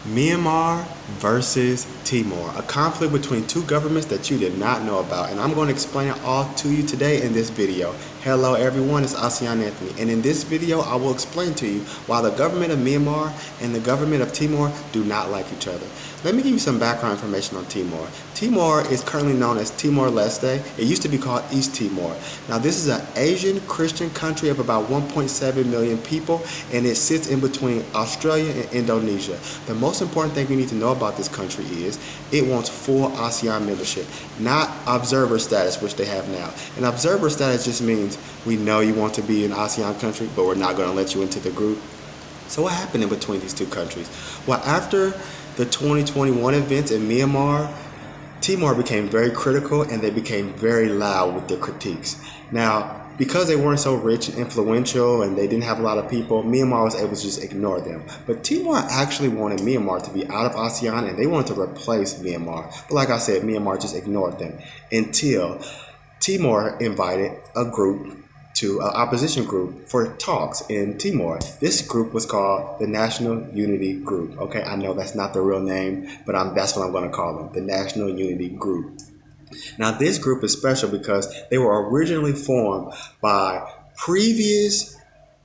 Myanmar versus Timor, a conflict between two governments that you did not know about, and I'm going to explain it all to you today in this video. Hello everyone, it's Asean Anthony, and in this video I will explain to you why the government of Myanmar and the government of Timor do not like each other. Let me give you some background information on Timor. Timor is currently known as Timor-Leste. It used to be called East Timor. Now this is an Asian Christian country of about 1.7 million people, and it sits in between Australia and Indonesia. The most important thing you need to know about this country is it wants full ASEAN membership, not observer status, which they have now. And observer status just means we know you want to be an ASEAN country, but we're not going to let you into the group. So what happened in between these two countries? Well, after the 2021 events in Myanmar, Timor became very critical and they became very loud with their critiques. Now, because they weren't so rich and influential and they didn't have a lot of people, Myanmar was able to just ignore them. But Timor actually wanted Myanmar to be out of ASEAN and they wanted to replace Myanmar. But like I said, Myanmar just ignored them until Timor invited a group to an opposition group for talks in Timor. This group was called the National Unity Group. Okay, I know that's not the real name, but that's what I'm going to call them, the National Unity Group. Now, this group is special because they were originally formed by previous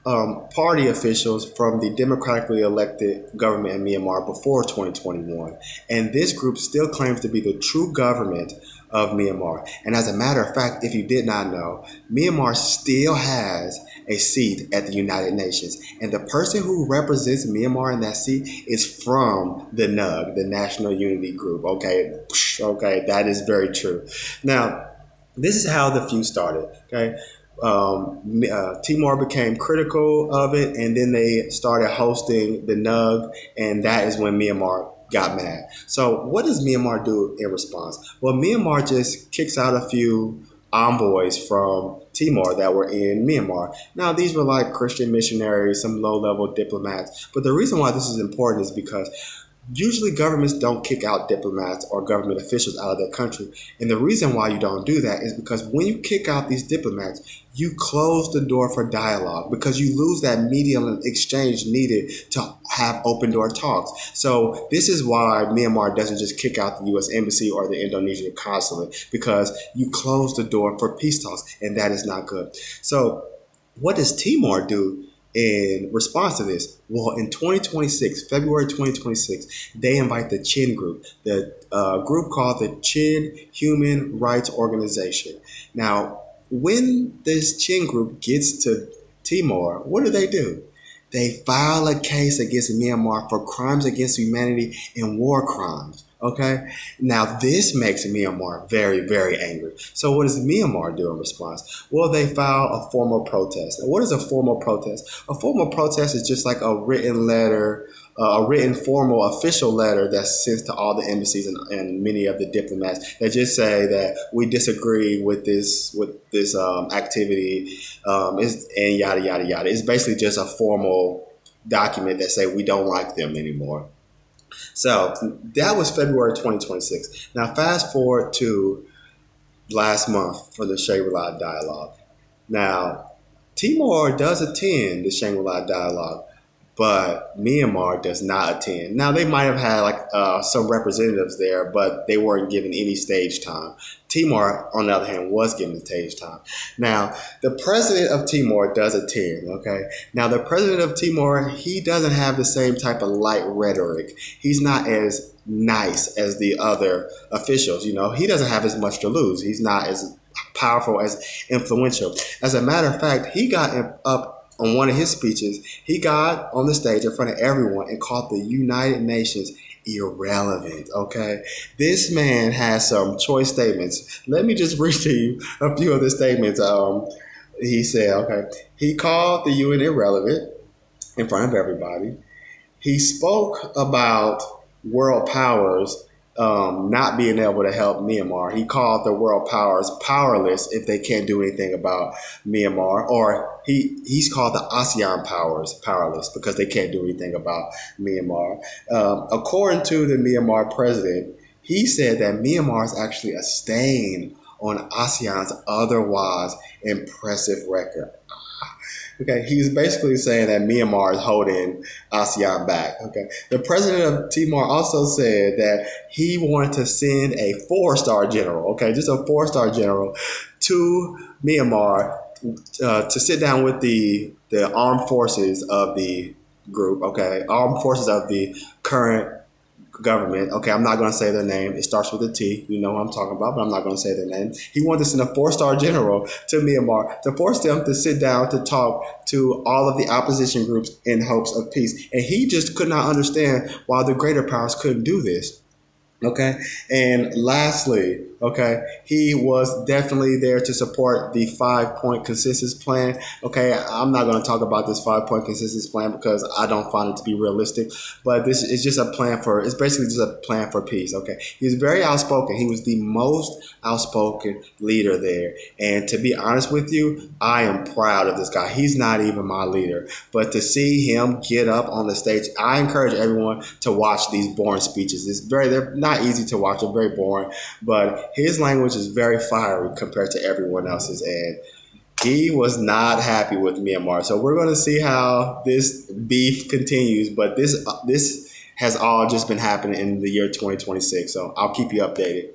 party officials from the democratically elected government in Myanmar before 2021. And this group still claims to be the true government of Myanmar. And as a matter of fact, if you did not know, Myanmar still has a seat at the United Nations. And the person who represents Myanmar in that seat is from the NUG, the National Unity Group. Okay, that is very true. Now, this is how the feud started. Okay. Timor became critical of it, and then they started hosting the NUG, and that is when Myanmar got mad. So what does Myanmar do in response? Well, Myanmar just kicks out a few envoys from Timor that were in Myanmar. Now, these were like Christian missionaries, some low-level diplomats, but the reason why this is important is because usually governments don't kick out diplomats or government officials out of their country. And the reason why you don't do that is because when you kick out these diplomats, you close the door for dialogue because you lose that medium exchange needed to have open door talks. So this is why Myanmar doesn't just kick out the U.S. Embassy or the Indonesian consulate, because you close the door for peace talks, and that is not good. So what does Timor do in response to this? Well, in 2026, February 2026, they invite the Chin Group, the group called the Chin Human Rights Organization. Now, when this Chin Group gets to Timor, what do? They file a case against Myanmar for crimes against humanity and war crimes. Okay, now this makes Myanmar very, very angry. So what does Myanmar do in response? Well, they file a formal protest. Now, what is a formal protest? A formal protest is just like a written letter, a written formal official letter that's sent to all the embassies and many of the diplomats that just say that we disagree with this activity, and yada yada yada. It's basically just a formal document that say we don't like them anymore. So that was February 2026. Now fast forward to last month for the Shangri-La Dialogue. Now, Timor does attend the Shangri-La Dialogue, but Myanmar does not attend. Now, they might have had some representatives there, but they weren't given any stage time. Timor, on the other hand, was given stage time. Now, the president of Timor does attend, okay? Now, the president of Timor, he doesn't have the same type of light rhetoric. He's not as nice as the other officials, you know? He doesn't have as much to lose. He's not as powerful, as influential. As a matter of fact, he got up on one of his speeches. He got on the stage in front of everyone and called the United Nations irrelevant, okay? This man has some choice statements. Let me just read to you a few of the statements. He said, okay, he called the UN irrelevant in front of everybody. He spoke about world powers not being able to help Myanmar. He called the world powers powerless if they can't do anything about Myanmar, or he's called the ASEAN powers powerless because they can't do anything about Myanmar. According to the Myanmar president, he said that Myanmar is actually a stain on ASEAN's otherwise impressive record. Okay, he's basically saying that Myanmar is holding ASEAN back. Okay, the president of Timor also said that he wanted to send a four-star general. Okay, just a four-star general to Myanmar to sit down with the armed forces of the group. Okay, armed forces of the current government. Okay, I'm not going to say their name. It starts with a T. You know what I'm talking about, but I'm not going to say their name. He wanted to send a four-star general to Myanmar to force them to sit down to talk to all of the opposition groups in hopes of peace. And he just could not understand why the greater powers couldn't do this. Okay. And lastly, okay, he was definitely there to support the 5-point consensus plan. Okay. I'm not going to talk about this 5-point consensus plan because I don't find it to be realistic, but this is just a plan it's basically just a plan for peace. Okay. He was very outspoken. He was the most outspoken leader there. And to be honest with you, I am proud of this guy. He's not even my leader, but to see him get up on the stage, I encourage everyone to watch these boring speeches. They're not easy to watch. They're very boring, but his language is very fiery compared to everyone else's, and he was not happy with Myanmar. So we're going to see how this beef continues, but this has all just been happening in the year 2026. So I'll keep you updated.